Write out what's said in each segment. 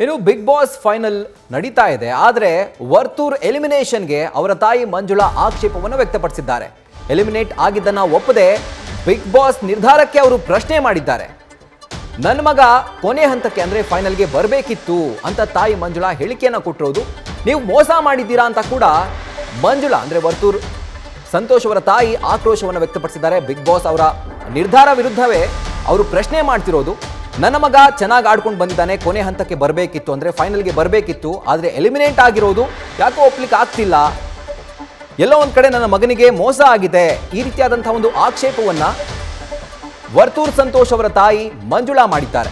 ಇನ್ನು big boss final ನಡೀತಾ ಇದೆ. ಆದರೆ ವರ್ತೂರ್ ಎಲಿಮಿನೇಷನ್ಗೆ ಅವರ ತಾಯಿ ಮಂಜುಳಾ ಆಕ್ಷೇಪವನ್ನು ವ್ಯಕ್ತಪಡಿಸಿದ್ದಾರೆ. ಎಲಿಮಿನೇಟ್ ಆಗಿದ್ದನ್ನ ಒಪ್ಪದೆ ಬಿಗ್ ಬಾಸ್ ನಿರ್ಧಾರಕ್ಕೆ ಅವರು ಪ್ರಶ್ನೆ ಮಾಡಿದ್ದಾರೆ. ನನ್ನ ಮಗ ಕೊನೆ ಹಂತಕ್ಕೆ ಅಂದ್ರೆ ಫೈನಲ್ಗೆ ಬರಬೇಕಿತ್ತು ಅಂತ ತಾಯಿ ಮಂಜುಳಾ ಹೇಳಿಕೆಯನ್ನ ಕೊಟ್ಟಿರೋದು. ನೀವು ಮೋಸ ಮಾಡಿದ್ದೀರಾ ಅಂತ ಕೂಡ ಮಂಜುಳಾ ಅಂದ್ರೆ ವರ್ತೂರ್ ಸಂತೋಷ್ ಅವರ ತಾಯಿ ಆಕ್ರೋಶವನ್ನು ವ್ಯಕ್ತಪಡಿಸಿದ್ದಾರೆ. ಬಿಗ್ ಬಾಸ್ ಅವರ ನಿರ್ಧಾರ ವಿರುದ್ಧವೇ ಅವರು ಪ್ರಶ್ನೆ ಮಾಡ್ತಿರೋದು. ನನ್ನ ಮಗ ಚೆನ್ನಾಗಿ ಆಡ್ಕೊಂಡು ಬಂದಿದ್ದಾನೆ, ಕೊನೆ ಹಂತಕ್ಕೆ ಬರಬೇಕಿತ್ತು ಅಂದ್ರೆ ಫೈನಲ್ಗೆ ಬರಬೇಕಿತ್ತು, ಆದರೆ ಎಲಿಮಿನೇಟ್ ಆಗಿರೋದು ಯಾಕೋ ಒಪ್ಲಿಕ್ಕೆ ಆಗ್ತಿಲ್ಲ, ಎಲ್ಲೋ ಒಂದ್ ಕಡೆ ನನ್ನ ಮಗನಿಗೆ ಮೋಸ ಆಗಿದೆ. ಈ ರೀತಿಯಾದಂತಹ ಒಂದು ಆಕ್ಷೇಪವನ್ನ ವರ್ತೂರ್ ಸಂತೋಷ್ ಅವರ ತಾಯಿ ಮಂಜುಳಾ ಮಾಡಿದ್ದಾರೆ.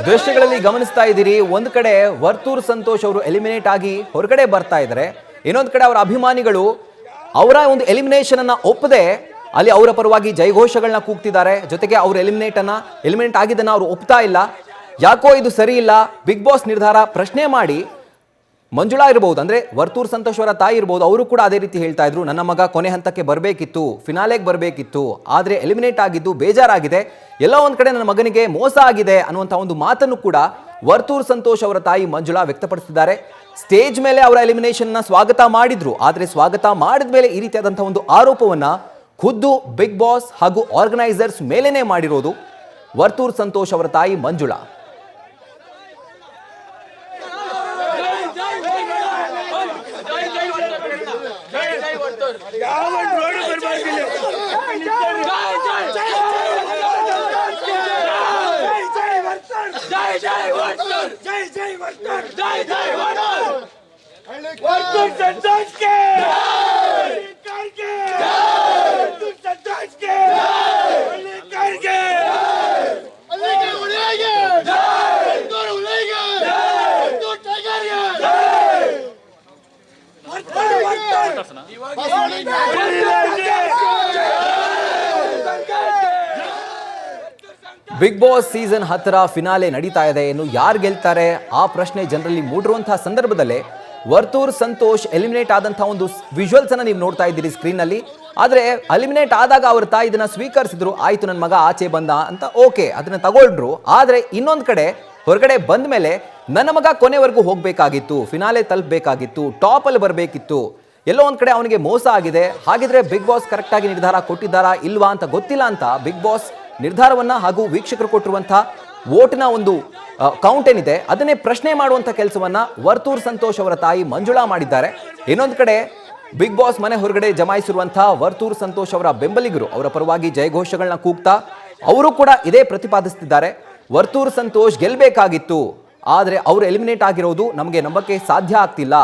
ದೃಶ್ಯಗಳಲ್ಲಿ ಗಮನಿಸ್ತಾ ಇದ್ದೀರಿ, ಒಂದ್ ಕಡೆ ವರ್ತೂರ್ ಸಂತೋಷ್ ಅವರು ಎಲಿಮಿನೇಟ್ ಆಗಿ ಹೊರಗಡೆ ಬರ್ತಾ ಇದ್ದಾರೆ, ಇನ್ನೊಂದ್ ಕಡೆ ಅವರ ಅಭಿಮಾನಿಗಳು ಅವರ ಒಂದು ಎಲಿಮಿನೇಷನ್ ಅನ್ನ ಒಪ್ಪದೆ ಅಲ್ಲಿ ಅವರ ಪರವಾಗಿ ಜಯಘೋಷಗಳನ್ನ ಕೂಗ್ತಿದ್ದಾರೆ. ಜೊತೆಗೆ ಅವರು ಎಲಿಮಿನೇಟ್ ಆಗಿದ್ದನ್ನ ಅವರು ಒಪ್ತಾ ಇಲ್ಲ. ಯಾಕೋ ಇದು ಸರಿ ಇಲ್ಲ, ಬಿಗ್ ಬಾಸ್ ನಿರ್ಧಾರ ಪ್ರಶ್ನೆ ಮಾಡಿ ಮಂಜುಳಾ ಇರಬಹುದು, ಅಂದ್ರೆ ವರ್ತೂರ್ ಸಂತೋಷ್ ಅವರ ತಾಯಿ ಇರಬಹುದು, ಅವರು ಕೂಡ ಅದೇ ರೀತಿ ಹೇಳ್ತಾ ಇದ್ರು. ನನ್ನ ಮಗ ಕೊನೆ ಹಂತಕ್ಕೆ ಬರಬೇಕಿತ್ತು, ಫಿನಾಲೆಗೆ ಬರಬೇಕಿತ್ತು, ಆದ್ರೆ ಎಲಿಮಿನೇಟ್ ಆಗಿದ್ದು ಬೇಜಾರಾಗಿದೆ, ಎಲ್ಲೋ ಒಂದ್ ಕಡೆ ನನ್ನ ಮಗನಿಗೆ ಮೋಸ ಆಗಿದೆ ಅನ್ನುವಂಥ ಒಂದು ಮಾತನ್ನು ಕೂಡ ವರ್ತೂರ್ ಸಂತೋಷ್ ಅವರ ತಾಯಿ ಮಂಜುಳಾ ವ್ಯಕ್ತಪಡಿಸಿದ್ದಾರೆ. ಸ್ಟೇಜ್ ಮೇಲೆ ಅವರ ಎಲಿಮಿನೇಷನ್ ನ ಸ್ವಾಗತ ಮಾಡಿದ್ರು, ಆದ್ರೆ ಸ್ವಾಗತ ಮಾಡಿದ ಮೇಲೆ ಈ ರೀತಿಯಾದಂತಹ ಒಂದು ಆರೋಪವನ್ನ ಖುದ್ದು ಬಿಗ್ ಬಾಸ್ ಹಾಗೂ ಆರ್ಗನೈಸರ್ಸ್ ಮೇಲೇನೆ ಮಾಡಿರೋದು ವರ್ತೂರ್ ಸಂತೋಷ್ ಅವರ ತಾಯಿ Manjula. Bigg Boss season 10 finale ನಡೀತಾ ಇದೆ. ಇನ್ನು ಯಾರು ಗೆಲ್ತಾರೆ ಆ ಪ್ರಶ್ನೆ ಜನರಲ್ಲಿ ಮೂಡಿರುವಂತಹ ಸಂದರ್ಭದಲ್ಲೇ ವರ್ತೂರ್ ಸಂತೋಷ್ ಎಲಿಮಿನೇಟ್ ಆದಂತಹ ಒಂದು ವಿಜುವಲ್ಸ್ ಅನ್ನ ನೀವು ನೋಡ್ತಾ ಇದ್ದೀರಿ ಸ್ಕ್ರೀನ್ ನಲ್ಲಿ. ಆದ್ರೆ ಎಲಿಮಿನೇಟ್ ಆದಾಗ ಅವರ ತಾಯಿ ಇದನ್ನ ಸ್ವೀಕರಿಸಿದ್ರು, ಆಯ್ತು ನನ್ನ ಮಗ ಆಚೆ ಬಂದ ಅಂತ, ಓಕೆ ಅದನ್ನ ತಗೊಂಡ್ರು. ಆದ್ರೆ ಇನ್ನೊಂದ್ ಕಡೆ ಹೊರಗಡೆ ಬಂದ ಮೇಲೆ ನನ್ನ ಮಗ ಕೊನೆವರೆಗೂ ಹೋಗ್ಬೇಕಾಗಿತ್ತು, ಫಿನಾಲೆ ತಲುಪಬೇಕಾಗಿತ್ತು, ಟಾಪ್ ಅಲ್ಲಿ ಬರಬೇಕಿತ್ತು, ಎಲ್ಲೋ ಒಂದ್ ಕಡೆ ಅವನಿಗೆ ಮೋಸ ಆಗಿದೆ, ಹಾಗಿದ್ರೆ ಬಿಗ್ ಬಾಸ್ ಕರೆಕ್ಟ್ ಆಗಿ ನಿರ್ಧಾರ ಕೊಟ್ಟಿದ್ದಾರಾ ಇಲ್ವಾ ಅಂತ ಗೊತ್ತಿಲ್ಲ ಅಂತ ಬಿಗ್ ಬಾಸ್ ನಿರ್ಧಾರವನ್ನ ಹಾಗೂ ವೀಕ್ಷಕರು ಕೊಟ್ಟಿರುವಂತಹ ವೋಟ್ನ ಒಂದು ಕೌಂಟ್ ಏನಿದೆ ಅದನ್ನೇ ಪ್ರಶ್ನೆ ಮಾಡುವಂತ ಕೆಲಸವನ್ನ ವರ್ತೂರ್ ಸಂತೋಷ್ ಅವರ ತಾಯಿ ಮಂಜುಳಾ ಮಾಡಿದ್ದಾರೆ. ಇನ್ನೊಂದು ಕಡೆ ಬಿಗ್ ಬಾಸ್ ಮನೆ ಹೊರಗಡೆ ಜಮಾಯಿಸಿರುವಂತಹ ವರ್ತೂರ್ ಸಂತೋಷ್ ಅವರ ಬೆಂಬಲಿಗರು ಅವರ ಪರವಾಗಿ ಜಯಘೋಷಗಳನ್ನ ಕೂಗ್ತಾ ಅವರು ಕೂಡ ಇದೇ ಪ್ರತಿಪಾದಿಸುತ್ತಿದ್ದಾರೆ. ವರ್ತೂರ್ ಸಂತೋಷ್ ಗೆಲ್ಬೇಕಾಗಿತ್ತು, ಆದ್ರೆ ಅವರು ಎಲಿಮಿನೇಟ್ ಆಗಿರೋದು ನಮಗೆ ನಂಬಕ್ಕೆ ಸಾಧ್ಯ ಆಗ್ತಿಲ್ಲ,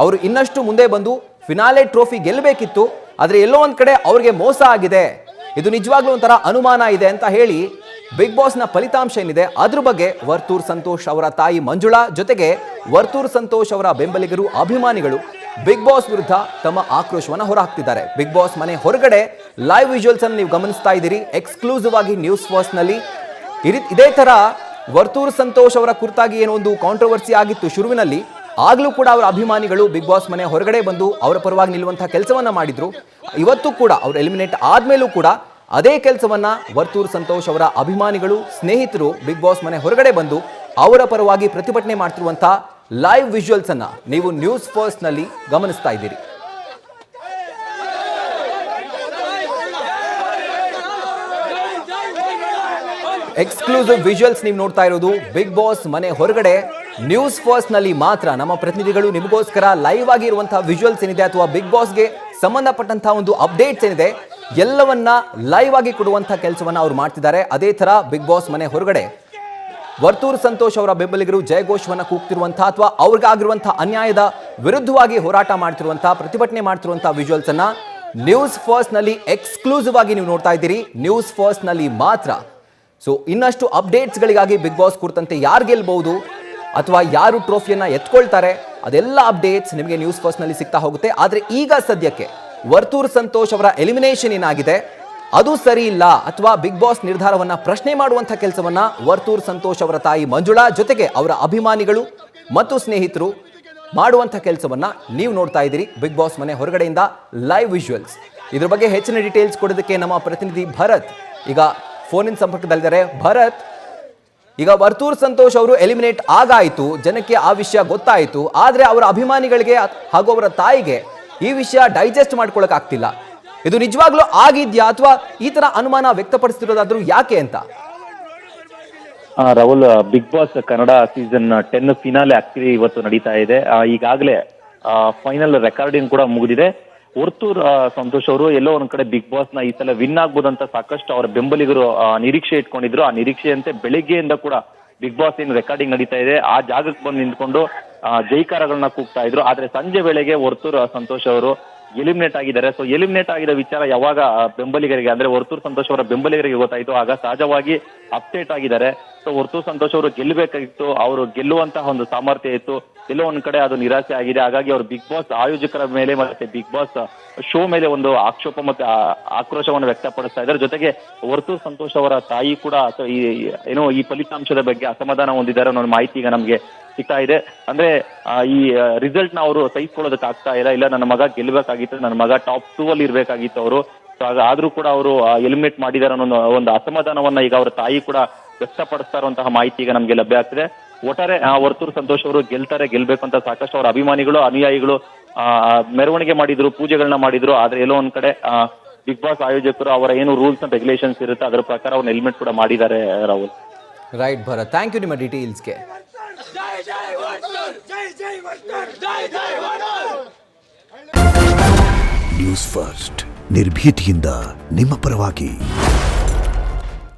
ಅವರು ಇನ್ನಷ್ಟು ಮುಂದೆ ಬಂದು ಫಿನಾಲೆ ಟ್ರೋಫಿ ಗೆಲ್ಲಬೇಕಿತ್ತು, ಆದ್ರೆ ಎಲ್ಲೋ ಒಂದ್ ಕಡೆ ಅವ್ರಿಗೆ ಮೋಸ ಆಗಿದೆ, ಇದು ನಿಜವಾಗ್ಲೂ ಒಂಥರ ಅನುಮಾನ ಇದೆ ಅಂತ ಹೇಳಿ ಬಿಗ್ ಬಾಸ್ ನ ಫಲಿತಾಂಶ ಏನಿದೆ ಅದ್ರ ಬಗ್ಗೆ ವರ್ತೂರ್ ಸಂತೋಷ್ ಅವರ ತಾಯಿ ಮಂಜುಳಾ ಜೊತೆಗೆ ವರ್ತೂರ್ ಸಂತೋಷ್ ಅವರ ಬೆಂಬಲಿಗರು ಅಭಿಮಾನಿಗಳು ಬಿಗ್ ಬಾಸ್ ವಿರುದ್ಧ ತಮ್ಮ ಆಕ್ರೋಶವನ್ನ ಹೊರಹಾಕ್ತಿದ್ದಾರೆ. ಬಿಗ್ ಬಾಸ್ ಮನೆ ಹೊರಗಡೆ ಲೈವ್ ವಿಜುವಲ್ಸ್ ಅನ್ನು ನೀವು ಗಮನಿಸ್ತಾ ಇದ್ದೀರಿ. ಎಕ್ಸ್ಕ್ಲೂಸಿವ್ ಆಗಿ ನ್ಯೂಸ್ ಫಸ್ಟ್ ನಲ್ಲಿ ಇದೇ ತರ ವರ್ತೂರ್ ಸಂತೋಷ್ ಅವರ ಕುರಿತಾಗಿ ಏನೋ ಒಂದು ಕಾಂಟ್ರವರ್ಸಿ ಆಗಿತ್ತು ಶುರುವಿನಲ್ಲಿ, ಆಗ್ಲೂ ಕೂಡ ಅವರ ಅಭಿಮಾನಿಗಳು ಬಿಗ್ ಬಾಸ್ ಮನೆ ಹೊರಗಡೆ ಬಂದು ಅವರ ಪರವಾಗಿ ನಿಲ್ಲುವಂತಹ ಕೆಲಸವನ್ನ ಮಾಡಿದ್ರು. ಇವತ್ತು ಕೂಡ ಅವರು ಎಲಿಮಿನೇಟ್ ಆದ್ಮೇಲೂ ಕೂಡ ಅದೇ ಕೆಲಸವನ್ನ ವರ್ತೂರ್ ಸಂತೋಷ್ ಅವರ ಅಭಿಮಾನಿಗಳು ಸ್ನೇಹಿತರು ಬಿಗ್ ಬಾಸ್ ಮನೆ ಹೊರಗಡೆ ಬಂದು ಅವರ ಪರವಾಗಿ ಪ್ರತಿಭಟನೆ ಮಾಡ್ತಿರುವಂತಹ ಲೈವ್ ವಿಜುವಲ್ಸ್ ಅನ್ನ ನೀವು ನ್ಯೂಸ್ ಫಸ್ಟ್ ನಲ್ಲಿ ಗಮನಿಸ್ತಾ ಇದ್ದೀರಿ. ಎಕ್ಸ್ಕ್ಲೂಸಿವ್ ವಿಜುವಲ್ಸ್ ನೀವು ನೋಡ್ತಾ ಇರೋದು ಬಿಗ್ ಬಾಸ್ ಮನೆ ಹೊರಗಡೆ ನ್ಯೂಸ್ ಫಸ್ಟ್ ನಲ್ಲಿ ಮಾತ್ರ. ನಮ್ಮ ಪ್ರತಿನಿಧಿಗಳು ನಿಮಗೋಸ್ಕರ ಲೈವ್ ಆಗಿ ಇರುವಂತಹ ವಿಜುವಲ್ಸ್ ಏನಿದೆ ಅಥವಾ ಬಿಗ್ ಬಾಸ್ಗೆ ಸಂಬಂಧಪಟ್ಟಂತಹ ಒಂದು ಅಪ್ಡೇಟ್ಸ್ ಏನಿದೆ ಎಲ್ಲವನ್ನ ಲೈವ್ ಆಗಿ ಕೊಡುವಂತಹ ಕೆಲಸವನ್ನ ಅವರು ಮಾಡ್ತಿದ್ದಾರೆ. ಅದೇ ತರ ಬಿಗ್ ಬಾಸ್ ಮನೆ ಹೊರಗಡೆ ವರ್ತೂರ್ ಸಂತೋಷ್ ಅವರ ಬೆಂಬಲಿಗರು ಜಯಘೋಷವನ್ನ ಕೂಗ್ತಿರುವಂತಹ ಅಥವಾ ಅವ್ರಿಗಾಗಿರುವಂತಹ ಅನ್ಯಾಯದ ವಿರುದ್ಧವಾಗಿ ಹೋರಾಟ ಮಾಡ್ತಿರುವಂತಹ ಪ್ರತಿಭಟನೆ ಮಾಡ್ತಿರುವಂತಹ ವಿಜುವಲ್ಸ್ ಅನ್ನ ನ್ಯೂಸ್ ಫಸ್ಟ್ ನಲ್ಲಿ ಎಕ್ಸ್ಕ್ಲೂಸಿವ್ ಆಗಿ ನೀವು ನೋಡ್ತಾ ಇದ್ದೀರಿ, ನ್ಯೂಸ್ ಫಸ್ಟ್ ನಲ್ಲಿ ಮಾತ್ರ. ಸೊ ಇನ್ನಷ್ಟು ಅಪ್ಡೇಟ್ಸ್ ಗಳಿಗಾಗಿ ಬಿಗ್ ಬಾಸ್ ಕುರಿತಂತೆ ಯಾರು ಗೆಲ್ಬಹುದು ಅಥವಾ ಯಾರು ಟ್ರೋಫಿಯನ್ನ ಎತ್ಕೊಳ್ತಾರೆ ಅದೆಲ್ಲ ಅಪ್ಡೇಟ್ಸ್ ನಿಮಗೆ ನ್ಯೂಸ್ ಫಸ್ಟ್ ನಲ್ಲಿ ಸಿಗ್ತಾ ಹೋಗುತ್ತೆ. ಆದ್ರೆ ಈಗ ಸದ್ಯಕ್ಕೆ ವರ್ತೂರ್ ಸಂತೋಷ್ ಅವರ ಎಲಿಮಿನೇಷನ್ ಏನಾಗಿದೆ ಅದು ಸರಿ ಇಲ್ಲ ಅಥವಾ ಬಿಗ್ ಬಾಸ್ ನಿರ್ಧಾರವನ್ನ ಪ್ರಶ್ನೆ ಮಾಡುವಂತ ಕೆಲಸವನ್ನ ವರ್ತೂರ್ ಸಂತೋಷ್ ಅವರ ತಾಯಿ ಮಂಜುಳಾ ಜೊತೆಗೆ ಅವರ ಅಭಿಮಾನಿಗಳು ಮತ್ತು ಸ್ನೇಹಿತರು ಮಾಡುವಂಥ ಕೆಲಸವನ್ನ ನೀವು ನೋಡ್ತಾ ಇದ್ದೀರಿ ಬಿಗ್ ಬಾಸ್ ಮನೆ ಹೊರಗಡೆಯಿಂದ ಲೈವ್ ವಿಜುವಲ್ಸ್. ಇದ್ರ ಬಗ್ಗೆ ಹೆಚ್ಚಿನ ಡೀಟೇಲ್ಸ್ ಕೊಡೋದಕ್ಕೆ ನಮ್ಮ ಪ್ರತಿನಿಧಿ ಭರತ್ ಈಗ ಫೋನಿನ ಸಂಪರ್ಕದಲ್ಲಿದ್ದಾರೆ. ಭರತ್, ಈಗ ವರ್ತೂರ್ ಸಂತೋಷ್ ಅವರು ಎಲಿಮಿನೇಟ್ ಆಗಾಯಿತು, ಜನಕ್ಕೆ ಆ ವಿಷಯ ಗೊತ್ತಾಯಿತು, ಆದರೆ ಅವರ ಅಭಿಮಾನಿಗಳಿಗೆ ಹಾಗೂ ಅವರ ತಾಯಿಗೆ ಈ ವಿಷಯ ಡೈಜೆಸ್ಟ್ ಮಾಡ್ಕೊಳಕ್ ಆಗ್ತಿಲ್ಲ. ಇದು ನಿಜವಾಗ್ಲೂ ಆಗಿದ್ಯಾ ಅಥವಾ ಈ ತರ ಅನುಮಾನ ವ್ಯಕ್ತಪಡಿಸ್ತಿರೋದಾದ್ರೂ ಯಾಕೆ ಅಂತ? Rahul, Bigg Boss Kannada season 10 finale actually ಇವತ್ತು ನಡೀತಾ ಇದೆ. ಈಗಾಗಲೇ ಫೈನಲ್ ರೆಕಾರ್ಡಿಂಗ್ ಕೂಡ ಮುಗಿದಿದೆ. ವರ್ತೂರ್ ಸಂತೋಷ್ ಅವರು ಎಲ್ಲೋ ಒಂದ್ ಕಡೆ ಬಿಗ್ ಬಾಸ್ ನ ಈ ಸಲ ವಿನ್ ಆಗ್ಬೋದಂತ ಸಾಕಷ್ಟು ಅವರ ಬೆಂಬಲಿಗರು ನಿರೀಕ್ಷೆ ಇಟ್ಕೊಂಡಿದ್ರು. ಆ ನಿರೀಕ್ಷೆಯಂತೆ ಬೆಳಿಗ್ಗೆಯಿಂದ ಕೂಡ ಬಿಗ್ ಬಾಸ್ ಏನ್ ರೆಕಾರ್ಡಿಂಗ್ ನಡೀತಾ ಇದೆ ಆ ಜಾಗಕ್ಕೆ ಬಂದು ನಿಂತ್ಕೊಂಡು ಜೈಕಾರಗಳನ್ನ ಕೂಗ್ತಾ ಇದ್ರು. ಆದ್ರೆ ಸಂಜೆ ವೇಳೆಗೆ ವರ್ತೂರ್ ಸಂತೋಷ್ ಅವರು ಎಲಿಮಿನೇಟ್ ಆಗಿದ್ದಾರೆ. ಸೊ ಎಲಿಮಿನೇಟ್ ಆಗಿದ ವಿಚಾರ ಯಾವಾಗ ಬೆಂಬಲಿಗರಿಗೆ ಅಂದ್ರೆ ವರ್ತೂರ್ ಸಂತೋಷ್ ಅವರ ಬೆಂಬಲಿಗರಿಗೆ ಗೊತ್ತಾಯ್ತು, ಆಗ ಸಹಜವಾಗಿ ಅಪ್ಡೇಟ್ ಆಗಿದ್ದಾರೆ. ಸೊ ವರ್ತೂರ್ ಸಂತೋಷ್ ಅವರು ಗೆಲ್ಲಬೇಕಾಗಿತ್ತು, ಅವರು ಗೆಲ್ಲುವಂತಹ ಒಂದು ಸಾಮರ್ಥ್ಯ ಇತ್ತು. ಎಲ್ಲೋ ಒಂದ್ ಕಡೆ ಅದು ನಿರಾಸೆ ಆಗಿದೆ. ಹಾಗಾಗಿ ಅವರು ಬಿಗ್ ಬಾಸ್ ಆಯೋಜಕರ ಮೇಲೆ ಮತ್ತೆ ಬಿಗ್ ಬಾಸ್ ಶೋ ಮೇಲೆ ಒಂದು ಆಕ್ಷೇಪ ಮತ್ತೆ ಆಕ್ರೋಶವನ್ನು ವ್ಯಕ್ತಪಡಿಸ್ತಾ ಇದ್ದಾರೆ. ಜೊತೆಗೆ ವರ್ತೂರ್ ಸಂತೋಷ್ ಅವರ ತಾಯಿ ಕೂಡ ಈ ಫಲಿತಾಂಶದ ಬಗ್ಗೆ ಅಸಮಾಧಾನ ಹೊಂದಿದ್ದಾರೆ ಅನ್ನೋ ಮಾಹಿತಿ ಈಗ ನಮ್ಗೆ ಸಿಗ್ತಾ ಇದೆ. ಅಂದ್ರೆ ಈ ರಿಸಲ್ಟ್ ನ ಅವರು ಸಹಿಸ್ಕೊಳ್ಳೋದಕ್ಕೆ ಆಗ್ತಾ ಇಲ್ಲ, ನನ್ನ ಮಗ ಗೆಲ್ಲಬೇಕಾಗಿತ್ತು, ನನ್ನ ಮಗ ಟಾಪ್ 2 ಅಲ್ಲಿ ಇರ್ಬೇಕಾಗಿತ್ತು ಅವರು. ಸೊ ಆದ್ರೂ ಕೂಡ ಅವರು ಎಲಿಮಿನೇಟ್ ಮಾಡಿದ್ದಾರೆ ಅನ್ನೋ ಒಂದು ಅಸಮಾಧಾನವನ್ನ ಈಗ ಅವರ ತಾಯಿ ಕೂಡ ವ್ಯಕ್ತಪಡಿಸ್ತಾ ಇರುವಂತಹ ಮಾಹಿತಿ ಈಗ ನಮ್ಗೆ ಲಭ್ಯ ಆಗ್ತಿದೆ. ಒಟ್ಟಾರೆ ವರ್ತೂರ್ ಸಂತೋಷ್ ಅವರು ಗೆಲ್ಬೇಕು ಅಂತ ಸಾಕಷ್ಟು ಅವರ ಅಭಿಮಾನಿಗಳು ಅನುಯಾಯಿಗಳು ಮೆರವಣಿಗೆ ಮಾಡಿದ್ರು, ಪೂಜೆಗಳನ್ನ ಮಾಡಿದ್ರು. ಆದ್ರೆ ಎಲ್ಲೋ ಒಂದ್ ಕಡೆ ಬಿಗ್ ಬಾಸ್ ಆಯೋಜಕರು ಅವರ ಏನು ರೂಲ್ಸ್ ಅಂಡ್ ರೆಗ್ಯುಲೇಷನ್ಸ್ ಇರುತ್ತೆ ಅದರ ಪ್ರಕಾರ ಅವ್ರನ್ನ ಎಲಿಮಿನೇಟ್ ಕೂಡ ಮಾಡಿದ್ದಾರೆ. Rahul, right Bharath, thank you ನಿಮ್ಮ ಡೀಟೇಲ್ಸ್ಗೆ. ನ್ಯೂಸ್ ಫಸ್ಟ್ ನಿರ್ಭೀತಿಯಿಂದ ನಿಮ್ಮ ಪರವಾಗಿ.